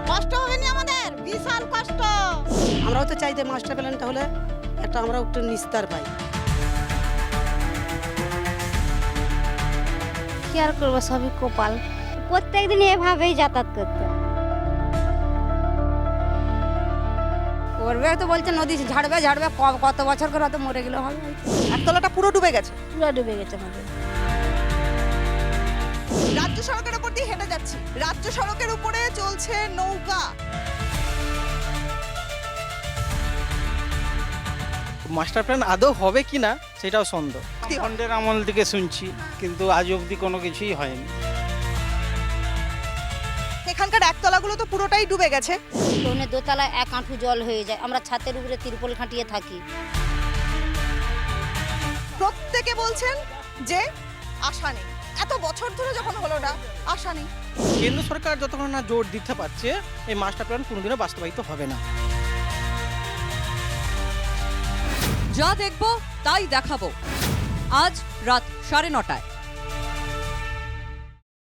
কষ্ট হবে না আমাদের, বিশাল কষ্ট। আমরাও তো চাই যে মাস্টার প্ল্যানটা হলে একটা আমরা একটু নিস্তার পাই। কি আর করবো, সবই কপাল। প্রত্যেকদিন এভাবেই যাতায়াত করতে করবে তো বলছে নদী ঝাড়বে ঝাড়বে, কত বছর করে অত মরে গেলে হবে। একতলাটা পুরো ডুবে গেছে, পুরো ডুবে গেছে আমাদের। রাজ্য সড়কের উপর দিয়ে হেঁটে যাচ্ছি, রাজ্য সড়কের উপরে চলছে নৌকা। মাস্টার প্ল্যান আদৌ হবে কিনা সেটাও সন্দেহ। খণ্ডের আমল থেকে শুনছি, কিন্তু আজ অবধি কোনো কিছুই হয়নি। এখানকার একতলাগুলো তো পুরোটাই ডুবে গেছে। টনে দোতলায় 1 হাঁটু জল হয়ে যায়, আমরা ছাদের উপরে তিরপল খাটিয়ে থাকি। প্রত্যেকে বলছেন যে আশা নেই, এত বছর ধরে যখন হলো না, আশা নেই। কেন্দ্র সরকার যতক্ষণ না জোর দিতে পারছে, এই মাস্টার প্ল্যান কোনোদিনও বাস্তবায়িত হবে না। যা দেখবো তাই দেখাবো, আজ রাত 9:30টায়।